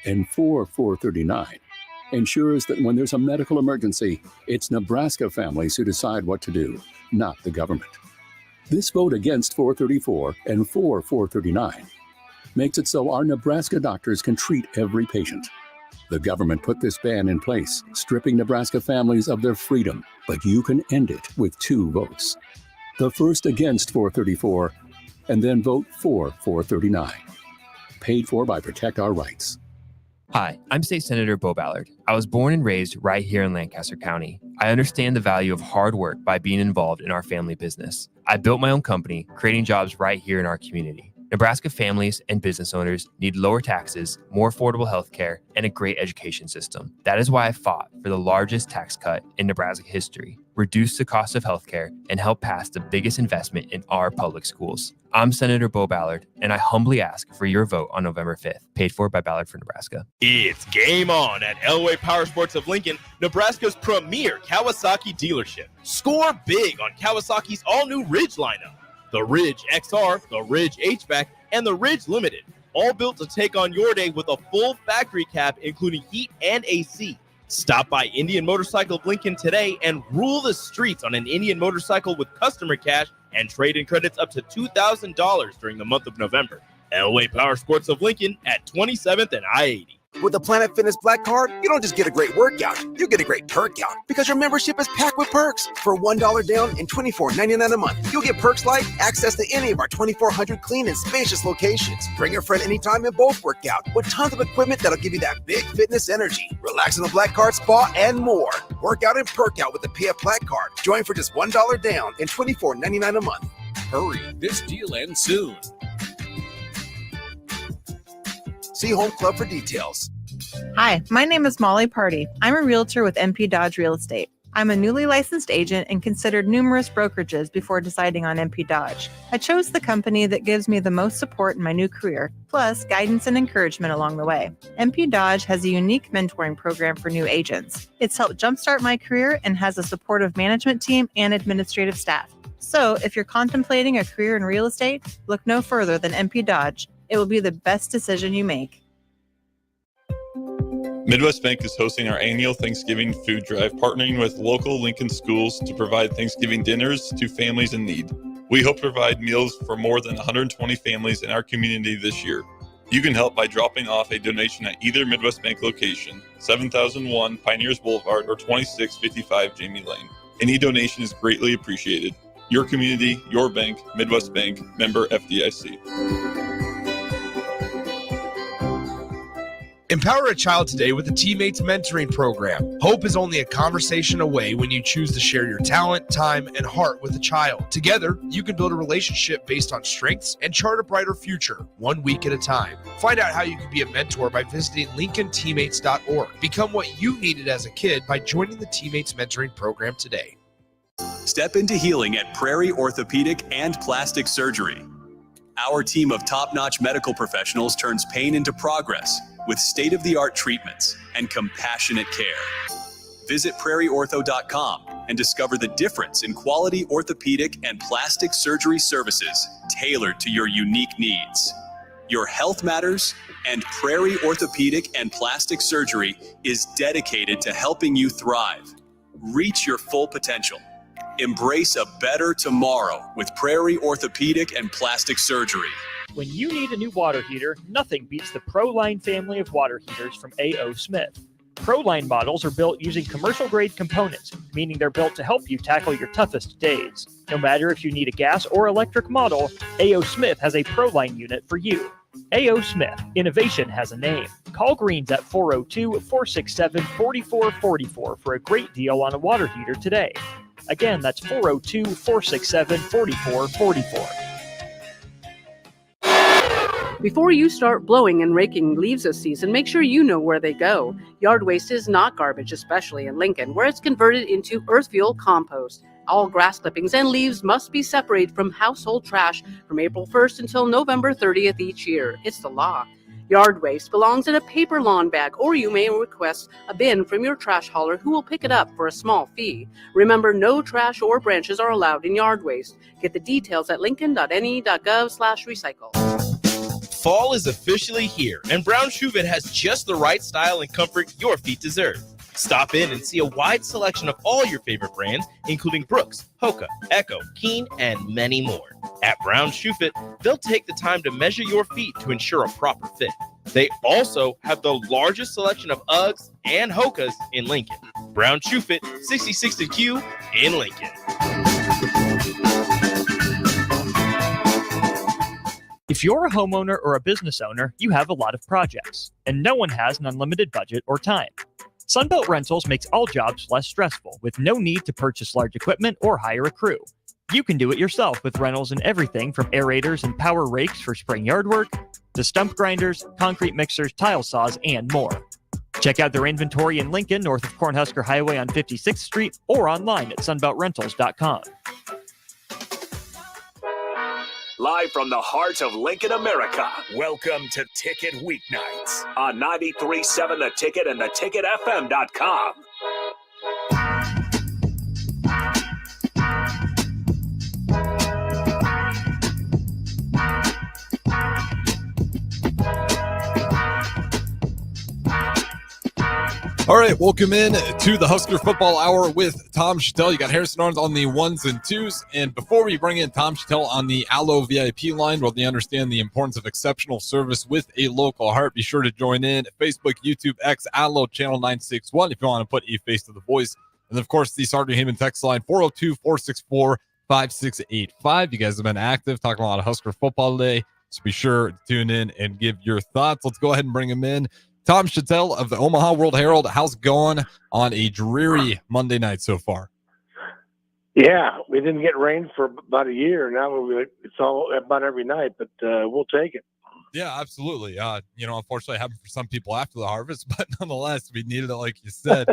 and 4439 ensures that when there's a medical emergency, it's Nebraska families who decide what to do, not the government. This vote against 434 and 4439 makes it so our Nebraska doctors can treat every patient. The government put this ban in place, stripping Nebraska families of their freedom, but you can end it with 2 votes. The first against 434, and then vote for 439. Paid for by Protect Our Rights. Hi, I'm State Senator Beau Ballard. I was born and raised right here in Lancaster County. I understand the value of hard work by being involved in our family business. I built my own company, creating jobs right here in our community. Nebraska families and business owners need lower taxes, more affordable health care, and a great education system. That is why I fought for the largest tax cut in Nebraska history, reduce the cost of health care, and help pass the biggest investment in our public schools. I'm Senator Beau Ballard, and I humbly ask for your vote on November 5th. Paid for by Ballard for Nebraska. It's game on at Elway Power Sports of Lincoln, Nebraska's premier Kawasaki dealership. Score big on Kawasaki's all-new Ridge lineup. The Ridge XR, the Ridge HVAC, and the Ridge Limited, all built to take on your day with a full factory cab, including heat and AC. Stop by Indian Motorcycle of Lincoln today and rule the streets on an Indian motorcycle with customer cash and trade-in credits up to $2,000 during the month of November. Elway Power Sports of Lincoln at 27th and I-80. With the Planet Fitness Black Card, you don't just get a great workout, you get a great perk out because your membership is packed with perks. For $1 down and $24.99 a month, you'll get perks like access to any of our 2,400 clean and spacious locations. Bring a friend anytime and both work out with tons of equipment that'll give you that big fitness energy. Relax in the Black Card spa and more. Work out and perk out with the PF Black Card. Join for just $1 down and $24.99 a month. Hurry, this deal ends soon. See Home Club for details. Hi, my name is Molly Party. I'm a realtor with MP Dodge Real Estate. I'm a newly licensed agent and considered numerous brokerages before deciding on MP Dodge. I chose the company that gives me the most support in my new career, plus guidance and encouragement along the way. MP Dodge has a unique mentoring program for new agents. It's helped jumpstart my career and has a supportive management team and administrative staff. So if you're contemplating a career in real estate, look no further than MP Dodge. It will be the best decision you make. Midwest Bank is hosting our annual Thanksgiving food drive, partnering with local Lincoln schools to provide Thanksgiving dinners to families in need. We hope to provide meals for more than 120 families in our community this year. You can help by dropping off a donation at either Midwest Bank location, 7001 Pioneers Boulevard or 2655 Jamie Lane. Any donation is greatly appreciated. Your community, your bank, Midwest Bank, member FDIC. Empower a child today with the Teammates Mentoring Program. Hope is only a conversation away when you choose to share your talent, time, and heart with a child. Together, you can build a relationship based on strengths and chart a brighter future, 1 week at a time. Find out how you can be a mentor by visiting LincolnTeammates.org. Become what you needed as a kid by joining the Teammates Mentoring Program today. Step into healing at Prairie Orthopedic and Plastic Surgery. Our team of top-notch medical professionals turns pain into progress with state-of-the-art treatments and compassionate care. Visit prairieortho.com and discover the difference in quality orthopedic and plastic surgery services tailored to your unique needs. Your health matters, and Prairie Orthopedic and Plastic Surgery is dedicated to helping you thrive. Reach your full potential. Embrace a better tomorrow with Prairie Orthopedic and Plastic Surgery. When you need a new water heater, nothing beats the ProLine family of water heaters from A.O. Smith. ProLine models are built using commercial-grade components, meaning they're built to help you tackle your toughest days. No matter if you need a gas or electric model, A.O. Smith has a ProLine unit for you. A.O. Smith, innovation has a name. Call Greens at 402-467-4444 for a great deal on a water heater today. Again, that's 402-467-4444. Before you start blowing and raking leaves this season, make sure you know where they go. Yard waste is not garbage, especially in Lincoln, where it's converted into earth fuel compost. All grass clippings and leaves must be separated from household trash from April 1st until November 30th each year. It's the law. Yard waste belongs in a paper lawn bag, or you may request a bin from your trash hauler who will pick it up for a small fee. Remember, no trash or branches are allowed in yard waste. Get the details at lincoln.ne.gov/recycle. Fall is officially here, and Brown Shoe Fit has just the right style and comfort your feet deserve. Stop in and see a wide selection of all your favorite brands, including Brooks, Hoka, Echo, Keen, and many more. At Brown Shoe Fit, they'll take the time to measure your feet to ensure a proper fit. They also have the largest selection of Uggs and Hokas in Lincoln. Brown Shoe Fit, 66th Q in Lincoln. If you're a homeowner or a business owner, you have a lot of projects, and no one has an unlimited budget or time. Sunbelt Rentals makes all jobs less stressful with no need to purchase large equipment or hire a crew. You can do it yourself with rentals and everything from aerators and power rakes for spring yard work to stump grinders, concrete mixers, tile saws, and more. Check out their inventory in Lincoln, north of Cornhusker Highway on 56th Street, or online at sunbeltrentals.com. Live from the heart of Lincoln, America, welcome to Ticket Weeknights on 93.7 The Ticket and theticketfm.com. All right, welcome in to the Husker Football Hour with Tom Shatel. You got Harrison Arns on the ones and twos. And before we bring in Tom Shatel on the Allo VIP line, where they understand the importance of exceptional service with a local heart, be sure to join in Facebook, YouTube, X, Allo, Channel 961 if you want to put a face to the voice. And, of course, the Sargent Haman text line, 402-464-5685. You guys have been active, talking a lot of Husker football today, so be sure to tune in and give your thoughts. Let's go ahead and bring him in. Tom Shatel of the Omaha World Herald, how's it going on a dreary Monday night so far? Yeah, we didn't get rain for about a year. Now it's all about every night, but we'll take it. Yeah, absolutely. Unfortunately, it happened for some people after the harvest, but nonetheless, we needed it, like you said.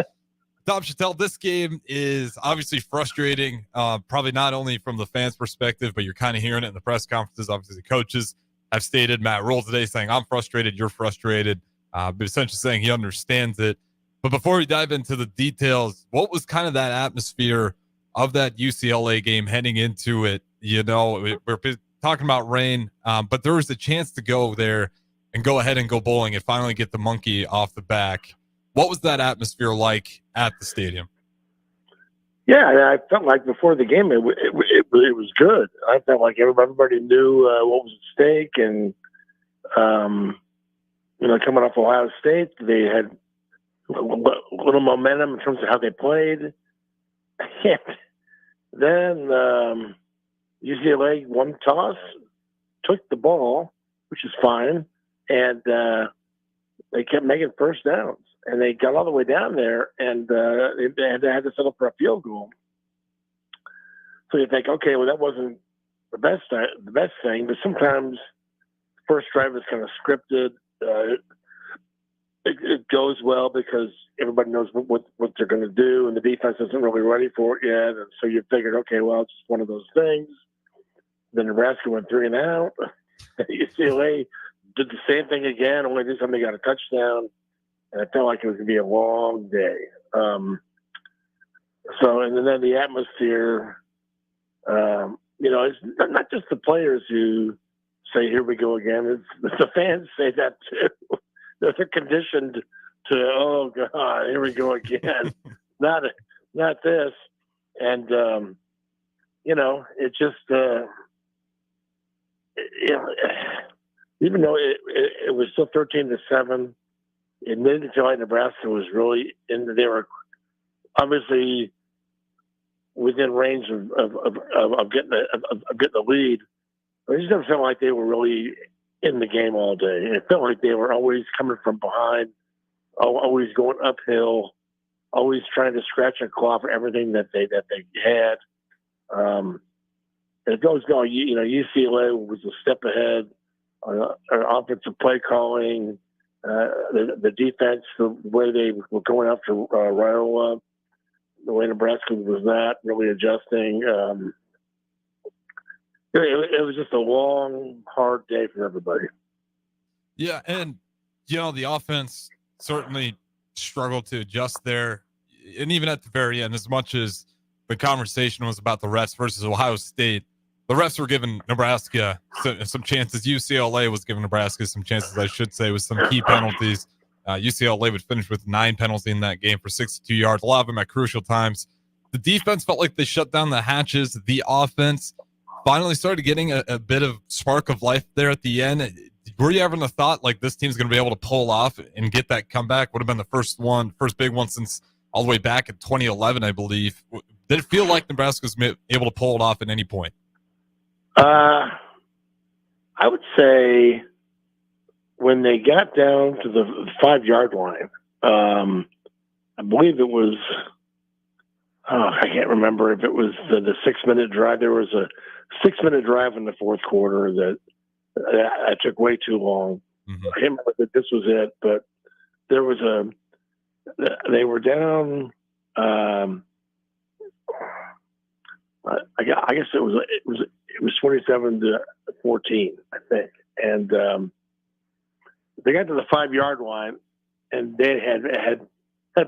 Tom Shatel, this game is obviously frustrating, probably not only from the fans' perspective, but you're kind of hearing it in the press conferences. Obviously, the coaches have stated, Matt Rule today saying, I'm frustrated, you're frustrated. But essentially saying he understands it. But before we dive into the details, what was kind of that atmosphere of that UCLA game heading into it? You know, we're talking about rain, but there was a chance to go there and go ahead and go bowling and finally get the monkey off the back. What was that atmosphere like at the stadium? Yeah, I felt like before the game it was good. I felt like everybody knew what was at stake, and coming off Ohio State, they had a little momentum in terms of how they played. And then UCLA one toss, took the ball, which is fine, and they kept making first downs. And they got all the way down there, and they had to settle for a field goal. So you think, okay, well, that wasn't the best thing, but sometimes the first drive is kind of scripted. It goes well because everybody knows what they're going to do, and the defense isn't really ready for it yet. And so you figured, okay, well, it's just one of those things. Then Nebraska went 3 and out. UCLA did the same thing again, only this time they got a touchdown, and it felt like it was going to be a long day. And then the atmosphere, it's not just the players who say, here we go again. It's the fans say that too. They're conditioned to, oh God, here we go again. not this. And, it just, even though it was still 13-7, it made it feel like Nebraska was really they were obviously within range of getting the lead. But it just didn't feel like they were really in the game all day. It felt like they were always coming from behind, always going uphill, always trying to scratch and claw for everything that they had. It goes going. UCLA was a step ahead on offensive play calling, the defense, the way they were going after Raiola, the way Nebraska was not really adjusting. It was just a long, hard day for everybody. Yeah, and, the offense certainly struggled to adjust there. And even at the very end, as much as the conversation was about the refs versus Ohio State, the refs were giving Nebraska some chances. UCLA was giving Nebraska some chances, I should say, with some key penalties. UCLA would finish with 9 penalties in that game for 62 yards, a lot of them at crucial times. The defense felt like they shut down the hatches. The offense finally started getting a bit of spark of life there at the end. Were you having a thought like this team's going to be able to pull off and get that comeback? Would have been the first big one since all the way back in 2011, I believe. Did it feel like Nebraska was able to pull it off at any point? I would say when they got down to the 5-yard line, I believe it was, I can't remember if it was the 6-minute drive. There was a 6-minute drive in the fourth quarter that took way too long. Mm-hmm. I can't remember that this was it, but there was they were down. I guess it was 27-14, I think, and they got to the 5-yard line, and they had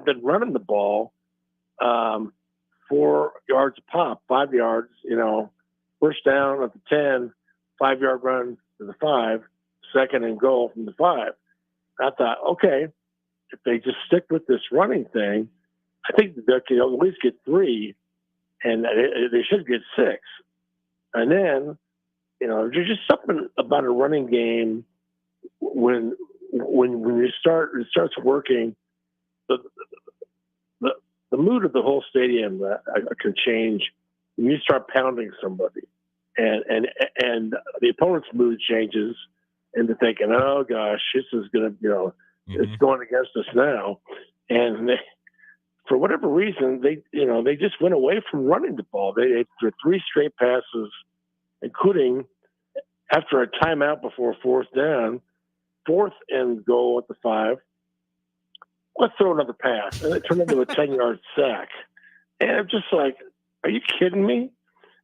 been running the ball 4 yards a pop, 5 yards. First down at the 10, 5-yard run to the 5, second and goal from the 5. I thought, okay, if they just stick with this running thing, I think they can at least get 3, and they should get 6. And then, there's just something about a running game when it starts working, the mood of the whole stadium can change when you start pounding somebody, and the opponent's mood changes into thinking, oh gosh, this is going to, it's going against us now, and for whatever reason, they just went away from running the ball. They threw 3 straight passes, including after a timeout before 4th down, 4th and goal at the 5. Let's throw another pass, and it turned into a 10-yard sack. And I'm just like, are you kidding me?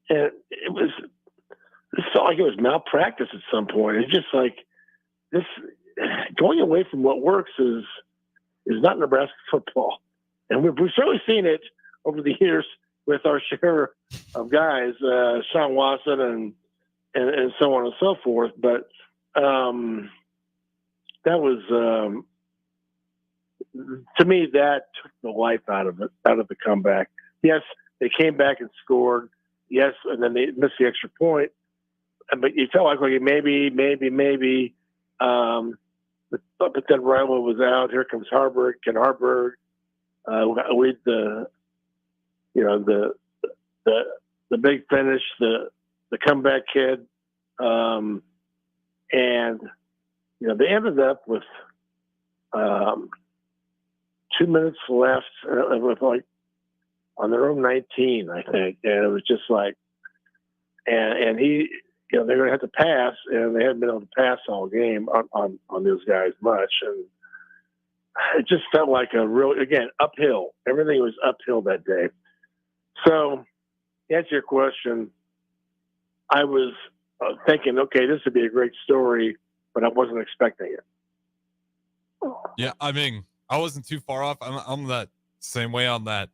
And it felt like it was malpractice at some point. It's just like this going away from what works is not Nebraska football. And we've certainly seen it over the years with our share of guys, Sean Watson and so on and so forth. But that was, to me, that took the life out of the comeback. Yes, they came back and scored. Yes, and then they missed the extra point. But you felt like, okay, maybe. But then Ryland was out. Here comes Ken Harburg. With the big finish, the comeback kid, and they ended up with 2 minutes left, with like on their own 19, I think, and it was just like, and he, they're going to have to pass, and they hadn't been able to pass all game on those guys much, and it just felt like a real, again, uphill. Everything was uphill that day. So, to answer your question, I was thinking, okay, this would be a great story, but I wasn't expecting it. Yeah, I mean, I wasn't too far off. I'm that same way on that.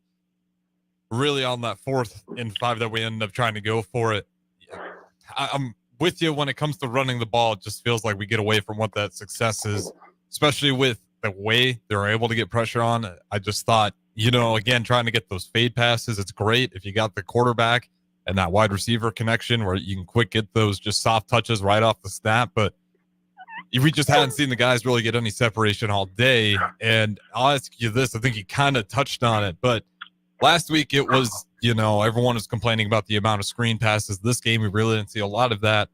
Really, on that 4th and 5 that we ended up trying to go for it. I'm with you when it comes to running the ball. It just feels like we get away from what that success is, especially with the way they're able to get pressure on. I just thought, again, trying to get those fade passes, it's great if you got the quarterback and that wide receiver connection where you can quick get those just soft touches right off the snap. But we just hadn't seen the guys really get any separation all day. And I'll ask you this, I think you kind of touched on it, but last week it was, everyone was complaining about the amount of screen passes. This game, we really didn't see a lot of that.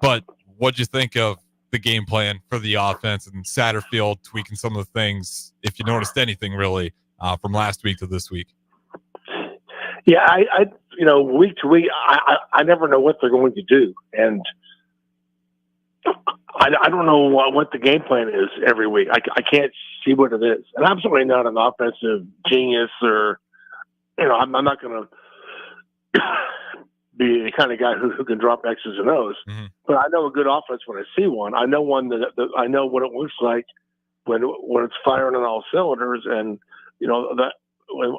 But what'd you think of the game plan for the offense and Satterfield tweaking some of the things, if you noticed anything really, from last week to this week? Yeah, I week to week, I never know what they're going to do. And I don't know what the game plan is every week. I can't see what it is. And I'm certainly not an offensive genius or, I'm not going to be the kind of guy who can drop X's and O's. Mm-hmm. But I know a good offense when I see one. I know one that I know what it looks like when it's firing on all cylinders, and that when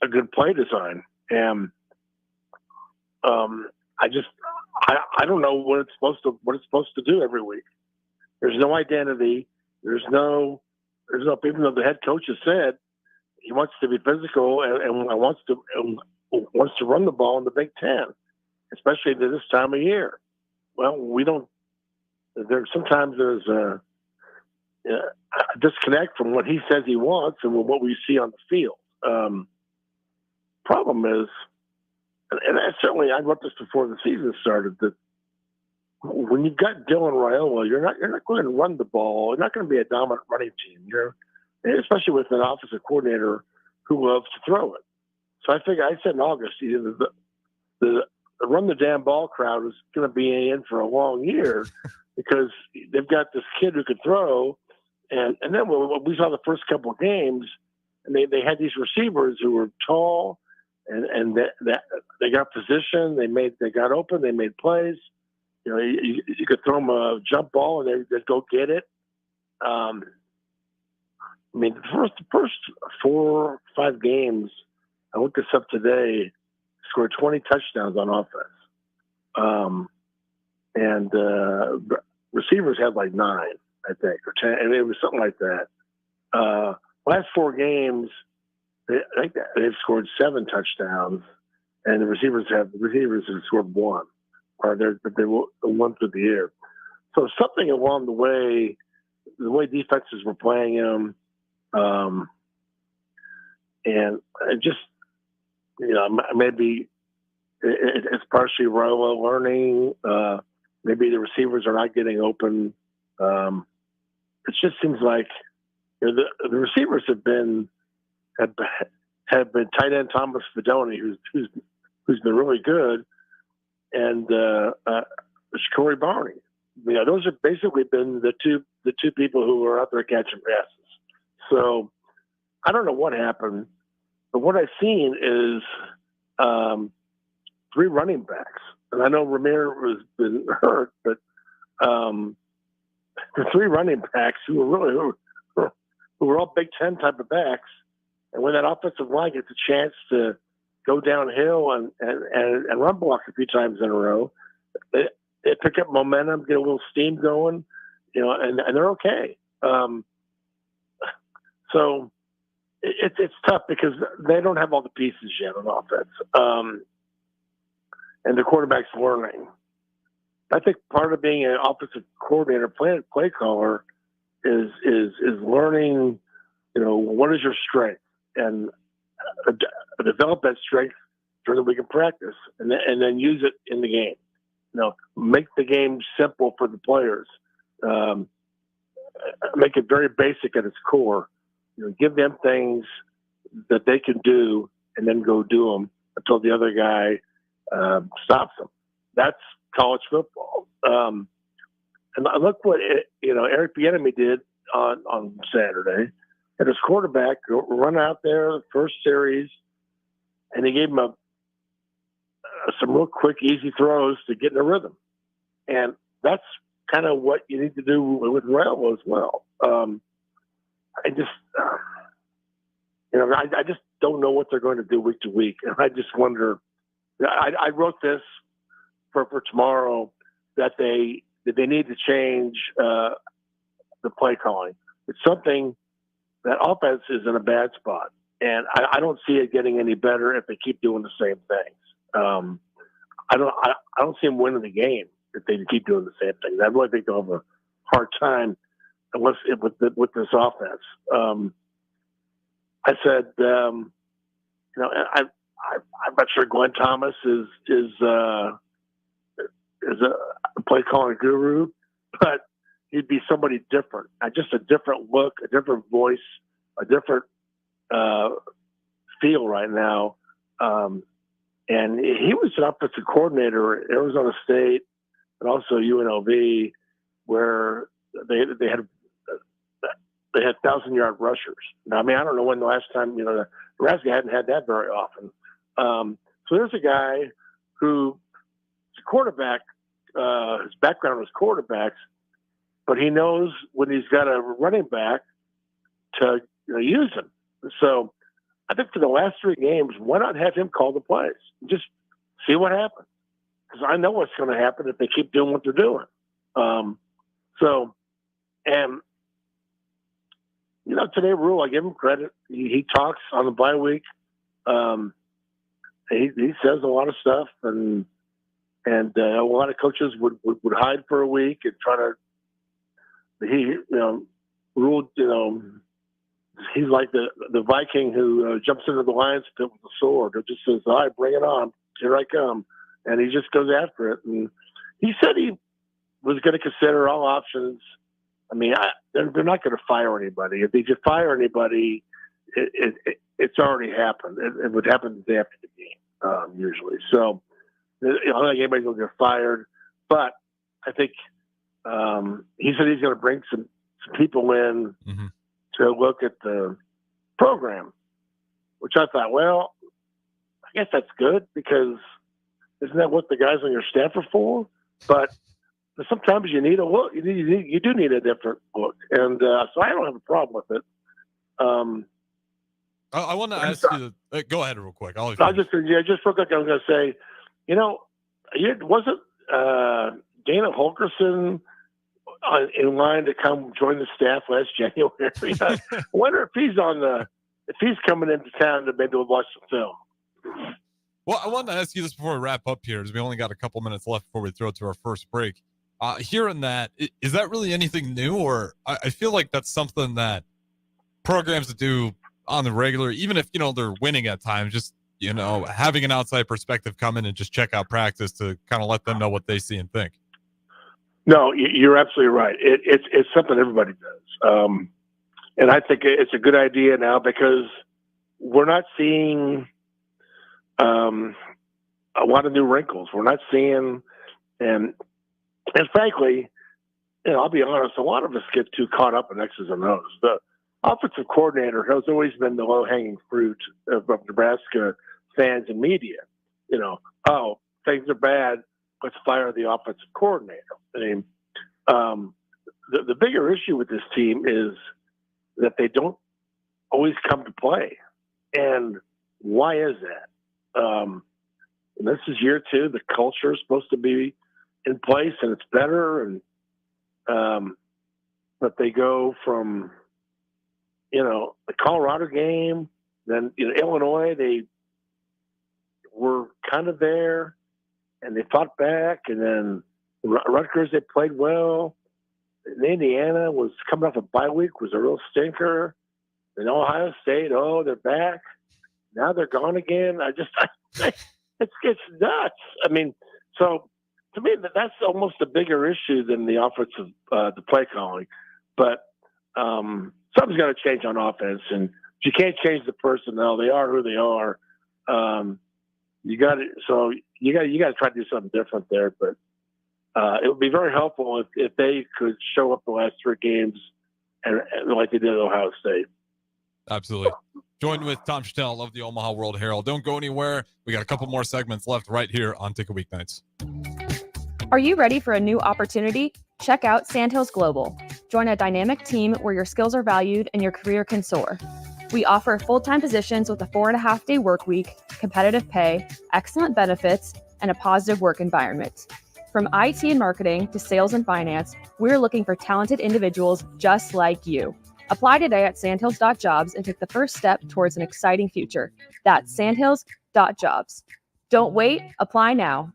a good play design. And I don't know what it's supposed to do every week. There's no identity. There's no even though the head coach has said he wants to be physical and wants to run the ball in the Big Ten, especially at this time of year. Well, we don't. Sometimes there's a disconnect from what he says he wants and what we see on the field. Problem is, and I wrote this before the season started, that when you've got Dylan Raiola, you're not going to run the ball. You're not going to be a dominant running team. Especially with an offensive coordinator who loves to throw it. So I said in August, the run the damn ball crowd is going to be in for a long year because they've got this kid who can throw. And then we saw the first couple of games, and they had these receivers who were tall, and they got position. They got open. They made plays. You could throw them a jump ball, and they'd go get it. The first 4 or 5 games, I looked this up today, scored 20 touchdowns on offense. And receivers had like 9, I think, or 10. And it was something like that. Last 4 games, they've scored 7 touchdowns, and the receivers have scored 1, or they won through the air. So something along the way defenses were playing him, and it just, maybe it's partially Raiola learning. Maybe the receivers are not getting open. It just seems like the receivers have been tight end Thomas Fidone, who's been really good, and Corey Barney. Those have basically been the two people who are out there catching passes. So I don't know what happened, but what I've seen is 3 running backs, and I know Ramir has been hurt, but the 3 running backs who were all Big Ten type of backs, and when that offensive line gets a chance to go downhill and run block a few times in a row, they pick up momentum, get a little steam going, and they're okay. So it's tough because they don't have all the pieces yet on offense, and the quarterback's learning. I think part of being an offensive coordinator, play caller, is learning. What is your strength, and develop that strength during the week of practice, and then use it in the game. Make the game simple for the players. Make it very basic at its core. Give them things that they can do, and then go do them until the other guy stops them. That's college football. And look what Eric Bieniemy did on Saturday. Had his quarterback run out there the first series, and he gave him some real quick, easy throws to get in a rhythm. And that's kind of what you need to do with Raiola as well. I just don't know what they're going to do week to week. And I just wonder, I wrote this for tomorrow that they need to change the play calling. It's something that offense is in a bad spot. And I don't see it getting any better if they keep doing the same things. I don't see them winning the game if they keep doing the same thing. I really think they'll have a hard time with this offense. I said, I'm not sure Glenn Thomas is a play calling guru, but he'd be somebody different. Just a different look, a different voice, a different feel right now. And he was an offensive coordinator at Arizona State and also UNLV, where they had 1,000-yard rushers. Now, I don't know when the last time, Nebraska hadn't had that very often. So there's a guy who is a quarterback. His background was quarterbacks, but he knows when he's got a running back to use him. So I think for the last 3 games, why not have him call the plays? Just see what happens. because I know what's going to happen if they keep doing what they're doing. Today, Rule, I give him credit. He talks on the bye week. He says a lot of stuff, and a lot of coaches would hide for a week and try to. Rule, he's like the Viking who jumps into the lion's pit with a sword. It just says, "All right, bring it on. Here I come," and he just goes after it. And he said he was going to consider all options. I mean, they're not going to fire anybody. If they just fire anybody, it's already happened. It would happen the day after the game, usually. So I don't think anybody's going to get fired. But I think he said he's going to bring some people in to look at the program, which I thought, well, I guess that's good, because isn't that what the guys on your staff are for? But sometimes you need a look. You do need a different look, and so I don't have a problem with it. I want to ask you. Go ahead, real quick. Just real quick. I was going to say, wasn't Dana Holgerson in line to come join the staff last January? I wonder if he's coming into town to maybe watch some film. Well, I wanted to ask you this before we wrap up here, because we only got a couple minutes left before we throw it to our first break. Hearing that, is that really anything new? Or I feel like that's something that programs that do on the regular, even if, they're winning at times, just, having an outside perspective come in and just check out practice to kind of let them know what they see and think. No, you're absolutely right. It's something everybody does. And I think it's a good idea now, because we're not seeing a lot of new wrinkles. We're not seeing, and frankly, I'll be honest, a lot of us get too caught up in X's and O's. The offensive coordinator has always been the low-hanging fruit of Nebraska fans and media. Things are bad, let's fire the offensive coordinator. I mean, the bigger issue with this team is that they don't always come to play. And why is that? And this is year 2. The culture is supposed to be in place, and it's better. And but they go from the Colorado game, then Illinois, they were kind of there, and they fought back, and then Rutgers, they played well. And Indiana was coming off a bye week, was a real stinker. And Ohio State, they're back. Now they're gone again. It's nuts. I mean, so to me, that's almost a bigger issue than the offensive, the play calling. But something's got to change on offense, and you can't change the personnel. They are who they are. You got to try to do something different there. But it would be very helpful if they could show up the last 3 games and like they did at Ohio State. Absolutely. Joined with Tom Shatel of the Omaha World Herald. Don't go anywhere. We got a couple more segments left right here on Ticket Weeknights. Are you ready for a new opportunity? Check out Sandhills Global. Join a dynamic team where your skills are valued and your career can soar. We offer full-time positions with a 4.5-day work week, competitive pay, excellent benefits, and a positive work environment. From IT and marketing to sales and finance, we're looking for talented individuals just like you. Apply today at sandhills.jobs and take the first step towards an exciting future. That's sandhills.jobs. Don't wait, apply now.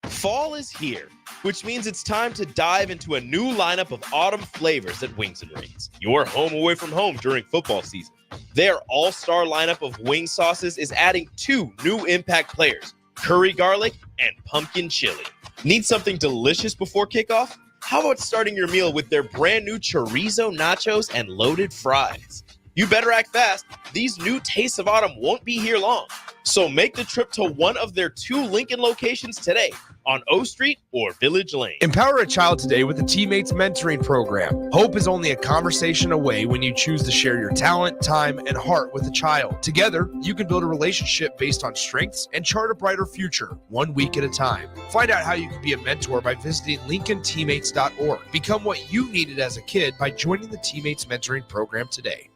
Fall is here, which means it's time to dive into a new lineup of autumn flavors at Wings and Rings, your home away from home during football season. Their all-star lineup of wing sauces is adding 2 new impact players, curry garlic and pumpkin chili. Need something delicious before kickoff? How about starting your meal with their brand new chorizo nachos and loaded fries? You better act fast. These new tastes of autumn won't be here long. So make the trip to one of their 2 Lincoln locations today on O Street or Village Lane. Empower a child today with the Teammates Mentoring Program. Hope is only a conversation away when you choose to share your talent, time, and heart with a child. Together, you can build a relationship based on strengths and chart a brighter future, 1 week at a time. Find out how you can be a mentor by visiting LincolnTeammates.org. Become what you needed as a kid by joining the Teammates Mentoring Program today.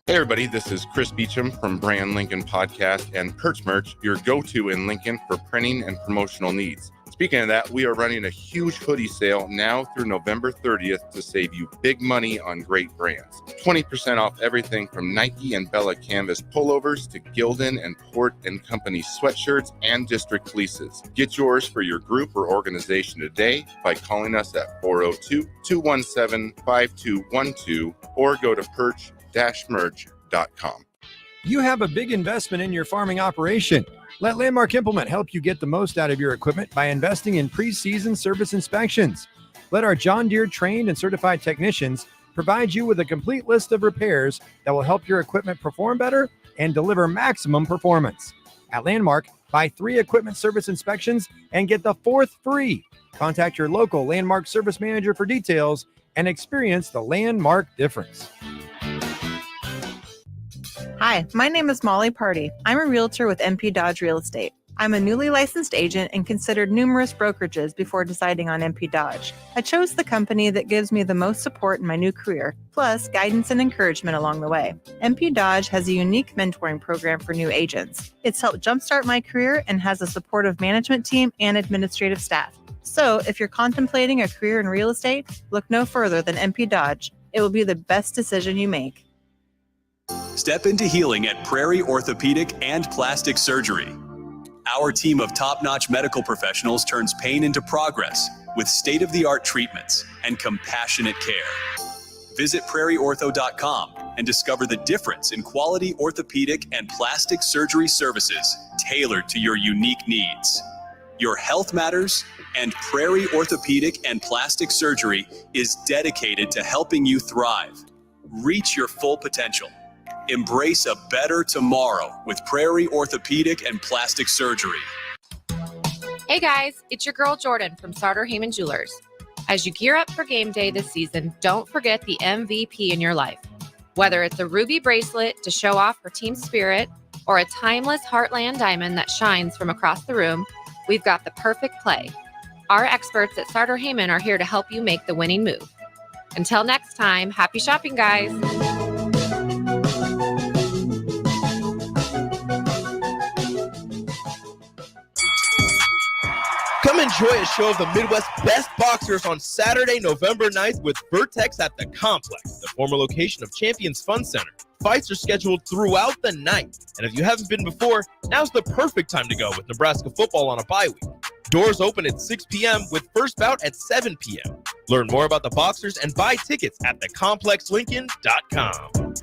Hey everybody, this is Chris Beecham from Brand Lincoln Podcast and Perch Merch, your go-to in Lincoln for printing and promotional needs. Speaking of that, we are running a huge hoodie sale now through November 30th to save you big money on great brands. 20% off everything from Nike and Bella Canvas pullovers to Gildan and Port & Company sweatshirts and District fleeces. Get yours for your group or organization today by calling us at 402-217-5212 or go to perch-merch.com. You have a big investment in your farming operation. Let Landmark Implement help you get the most out of your equipment by investing in pre-season service inspections. Let our John Deere trained and certified technicians provide you with a complete list of repairs that will help your equipment perform better and deliver maximum performance. At Landmark, buy 3 equipment service inspections and get the 4th free. Contact your local Landmark service manager for details and experience the Landmark difference. Hi, my name is Molly Party. I'm a realtor with MP Dodge Real Estate. I'm a newly licensed agent and considered numerous brokerages before deciding on MP Dodge. I chose the company that gives me the most support in my new career, plus guidance and encouragement along the way. MP Dodge has a unique mentoring program for new agents. It's helped jumpstart my career and has a supportive management team and administrative staff. So if you're contemplating a career in real estate, look no further than MP Dodge. It will be the best decision you make. Step into healing at Prairie Orthopedic and Plastic Surgery. Our team of top-notch medical professionals turns pain into progress with state-of-the-art treatments and compassionate care. Visit prairieortho.com and discover the difference in quality orthopedic and plastic surgery services tailored to your unique needs. Your health matters, and Prairie Orthopedic and Plastic Surgery is dedicated to helping you thrive. Reach your full potential. Embrace a better tomorrow with Prairie Orthopedic and Plastic Surgery. Hey guys, it's your girl Jordan from Sartor Heyman Jewelers. As you gear up for game day this season, don't forget the MVP in your life. Whether it's a ruby bracelet to show off her team spirit or a timeless Heartland diamond that shines from across the room, we've got the perfect play. Our experts at Sartor Heyman are here to help you make the winning move. Until next time, happy shopping, guys. Come enjoy a show of the Midwest's best boxers on Saturday, November 9th with Vertex at the Complex, the former location of Champions Fun Center. Fights are scheduled throughout the night, and if you haven't been before, now's the perfect time to go with Nebraska football on a bye week. Doors open at 6 p.m. with first bout at 7 p.m. Learn more about the boxers and buy tickets at thecomplexlincoln.com.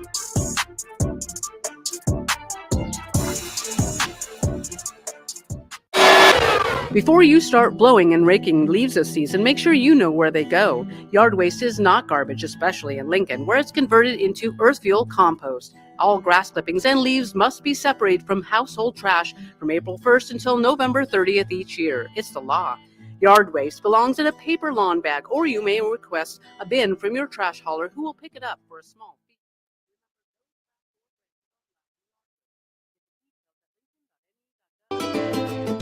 Before you start blowing and raking leaves this season, make sure you know where they go. Yard waste is not garbage, especially in Lincoln, where it's converted into earth fuel compost. All grass clippings and leaves must be separated from household trash from April 1st until November 30th each year. It's the law. Yard waste belongs in a paper lawn bag, or you may request a bin from your trash hauler who will pick it up for a small fee.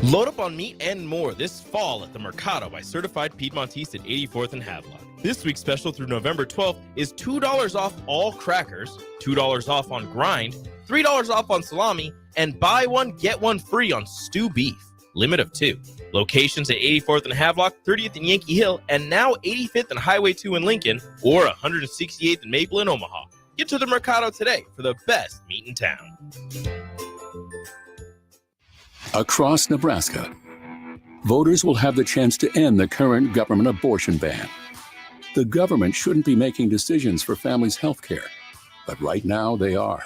Load up on meat and more this fall at the Mercado by Certified Piedmontese at 84th and Havelock. This week's special through November 12th is $2 off all crackers, $2 off on grind, $3 off on salami, and buy one, get one free on stew beef. Limit of 2. Locations at 84th and Havelock, 30th and Yankee Hill, and now 85th and Highway 2 in Lincoln, or 168th and Maple in Omaha. Get to the Mercado today for the best meat in town. Across Nebraska, voters will have the chance to end the current government abortion ban. The government shouldn't be making decisions for families' health care, but right now they are.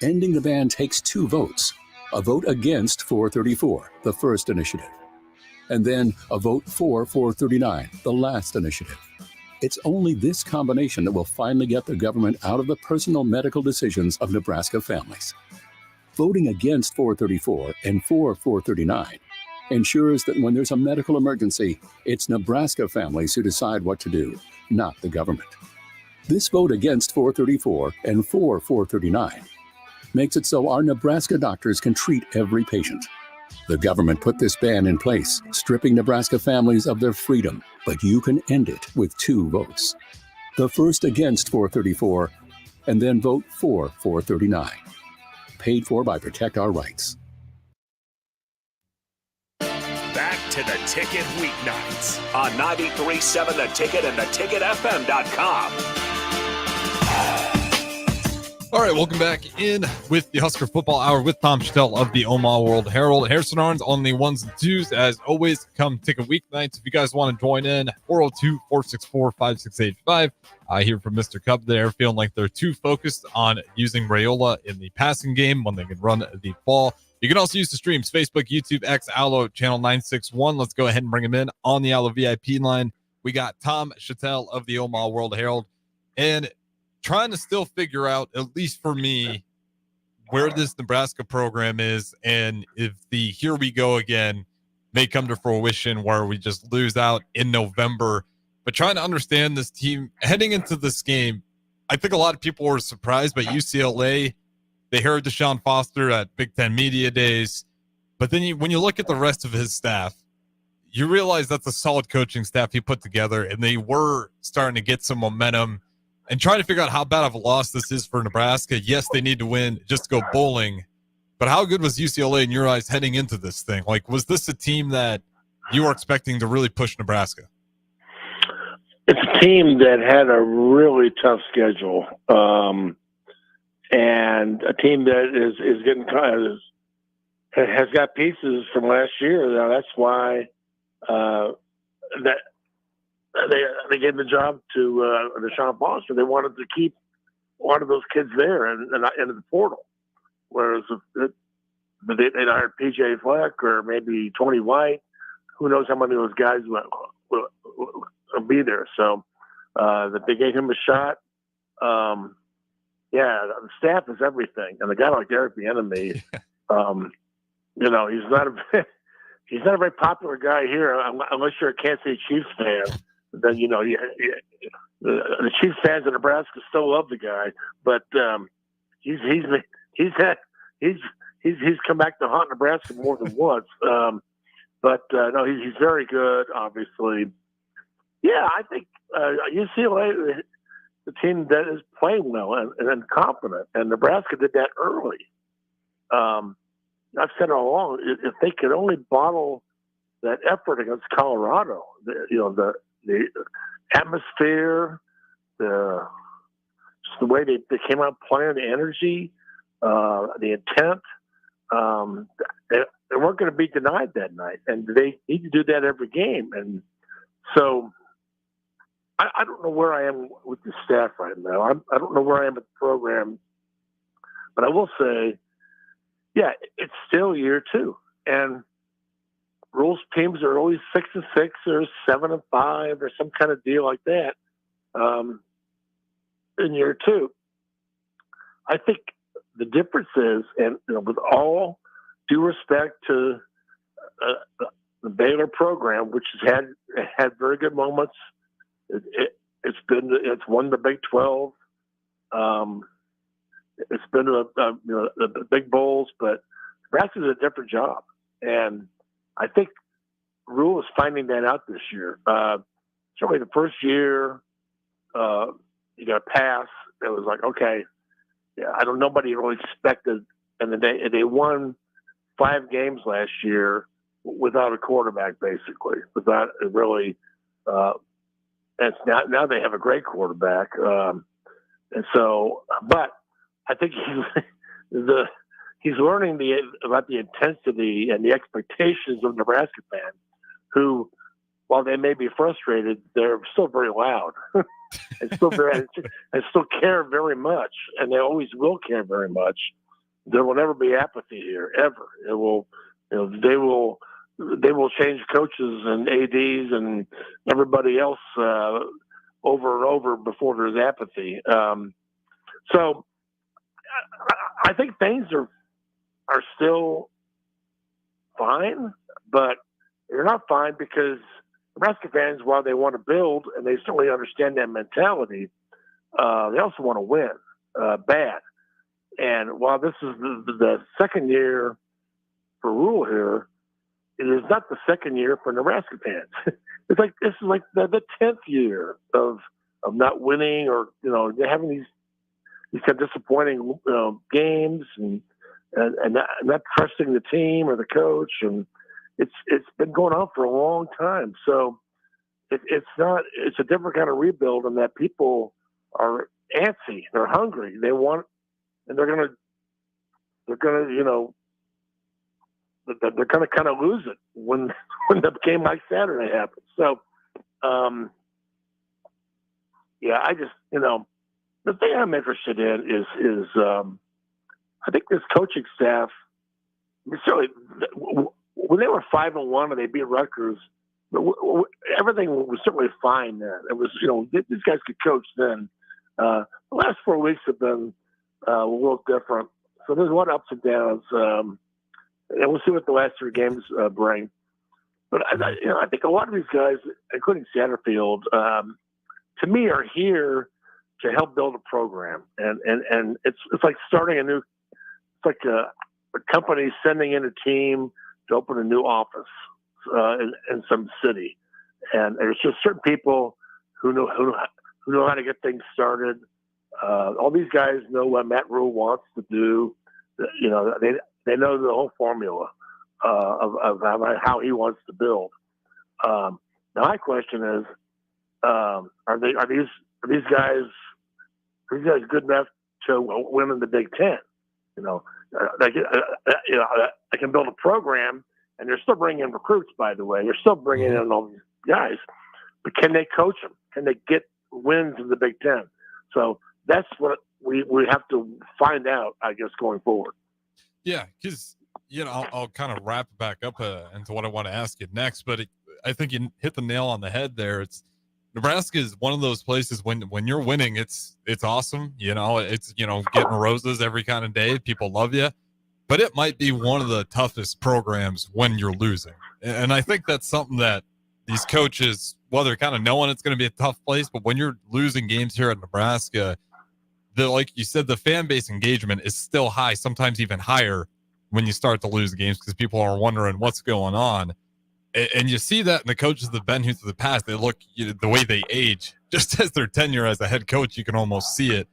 Ending the ban takes 2 votes. A vote against 434, the first initiative, and then a vote for 439, the last initiative. It's only this combination that will finally get the government out of the personal medical decisions of Nebraska families. Voting against 434 and for 439 ensures that when there's a medical emergency, it's Nebraska families who decide what to do, not the government. This vote against 434 and for 439 makes it so our Nebraska doctors can treat every patient. The government put this ban in place, stripping Nebraska families of their freedom, but you can end it with 2 votes. The first against 434, and then vote for 439. Paid for by Protect Our Rights. Back to The Ticket weeknights on 93.7 The Ticket and theticketfm.com. All right, welcome back in with the Husker Football Hour with Tom Shatel of the Omaha World Herald. Harrison Arns on the ones and twos. As always, come Ticket weeknights. If you guys want to join in, 402-464-5685. I hear from Mr. Cup there, feeling like they're too focused on using Raiola in the passing game when they can run the ball. You can also use the streams, Facebook, YouTube, X, Allo, channel 961. Let's go ahead and bring him in on the Allo VIP line. We got Tom Shatel of the Omaha World Herald. And trying to still figure out, at least for me, where this Nebraska program is, and if the here we go again may come to fruition where we just lose out in November. But trying to understand this team heading into this game, I think a lot of people were surprised by UCLA. They heard Deshaun Foster at Big Ten Media Days. But then when you look at the rest of his staff, you realize that's a solid coaching staff he put together, and they were starting to get some momentum. And trying to figure out how bad of a loss this is for Nebraska. Yes, they need to win just to go bowling. But how good was UCLA in your eyes heading into this thing? Like, was this a team that you were expecting to really push Nebraska? It's a team that had a really tough schedule, and a team that is getting has got pieces from last year. Now that's why that. They gave the job to Deshaun Foster. They wanted to keep one of those kids there and not into the portal. Whereas if they'd hired P.J. Fleck or maybe Tony White, who knows how many of those guys will be there. So that they gave him a shot. The staff is everything. And a guy like Eric Bieniemy, he's not a very popular guy here unless you're a Kansas City Chiefs fan. Then the Chiefs fans of Nebraska still love the guy, but he's come back to haunt Nebraska more than once. No, he's very good. Obviously, I think UCLA, the team that is playing well and confident, and Nebraska did that early. I've said all along, if they could only bottle that effort against Colorado, the atmosphere, just the way they came out playing, the energy, the intent, they weren't going to be denied that night, and they need to do that every game. And so I don't know where I am with the staff right now. I don't know where I am with the program, but I will say, it's still year two, and rules teams are always 6-6 or 7-5 or some kind of deal like that in year two. I think the difference is, and with all due respect to the Baylor program, which has had very good moments, it's won the Big 12. It's been the big bowls, but Nebraska's a different job, and I think Rule is finding that out this year. Certainly the first year, you got a pass. It was like, okay, nobody really expected. And then they won 5 games last year without a quarterback, basically. Without really, and now they have a great quarterback. And so, but I think he's learning about the intensity and the expectations of Nebraska fans, who, while they may be frustrated, they're still very loud and still care very much, and they always will care very much. There will never be apathy here, ever. It will, they will change coaches and ADs and everybody else over and over before there's apathy. So I think things are still fine, but they're not fine because Nebraska fans, while they want to build and they certainly understand that mentality, they also want to win bad. And while this is the second year for Rule here, it is not the second year for Nebraska fans. This is like the 10th year of not winning, or having these kind of disappointing games and not trusting the team or the coach, and it's been going on for a long time. So it's a different kind of rebuild, in that people are antsy, they're hungry, they want, and they're gonna they're gonna kind of lose it when the game like Saturday happens. So I just the thing I'm interested in is I think this coaching staff. Certainly, when they were 5-1 and they beat Rutgers, everything was certainly fine then. It was, these guys could coach then. The last 4 weeks have been a little different. So there's a lot of ups and downs. And we'll see what the last 3 games bring. But I think a lot of these guys, including Satterfield, to me, are here to help build a program. And it's like starting a new. It's like a company sending in a team to open a new office in some city, and there's just certain people who know how to get things started. All these guys know what Matt Rule wants to do. They know the whole formula of how he wants to build. Now my question is, are these guys good enough to win in the Big Ten? They can build a program, and they're still bringing in recruits, by the way. They're still bringing in all these guys. But can they coach them? Can they get wins in the Big Ten? So that's what we have to find out, I guess, going forward. Yeah, because, I'll kind of wrap it back up into what I want to ask you next. But I think you hit the nail on the head there. Nebraska is one of those places when you're winning, it's awesome. It's, getting roses every kind of day. People love you. But it might be one of the toughest programs when you're losing. And I think that's something that these coaches, well, they're kind of knowing it's going to be a tough place, but when you're losing games here at Nebraska, like you said, the fan base engagement is still high, sometimes even higher when you start to lose games because people are wondering what's going on. And you see that in the coaches that have been here through the past. They look, the way they age, just as their tenure as a head coach, you can almost see it.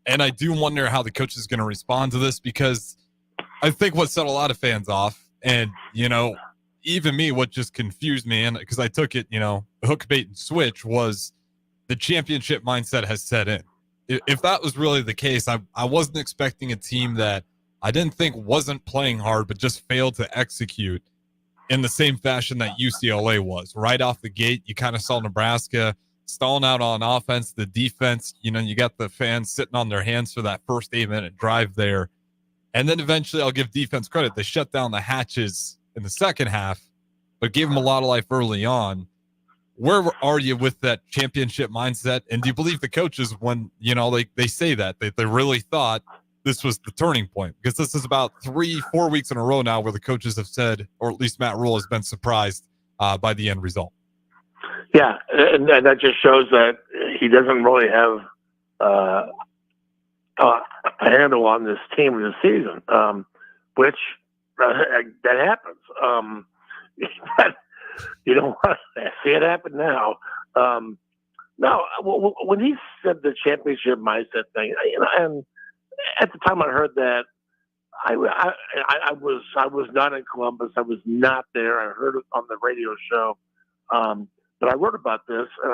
And I do wonder how the coach is going to respond to this, because I think what set a lot of fans off, and, even me, what just confused me, and because I took it, hook, bait, and switch, was the championship mindset has set in. If that was really the case, I wasn't expecting a team that I didn't think wasn't playing hard, but just failed to execute in the same fashion that UCLA was. Right off the gate, you kind of saw Nebraska stalling out on offense. The defense, you got the fans sitting on their hands for that first 8-minute drive there. And then eventually, I'll give defense credit. They shut down the hatches in the second half, but gave them a lot of life early on. Where are you with that championship mindset? And do you believe the coaches when, they say that they really thought this was the turning point? Because this is about 3-4 weeks in a row now where the coaches have said, or at least Matt Rule has been surprised by the end result. Yeah, and that just shows that he doesn't really have a handle on this team this season, which that happens. But you don't want to see it happen now. No, when he said the championship mindset thing, and at the time I heard that, I was not in Columbus. I was not there. I heard it on the radio show, but I wrote about this, and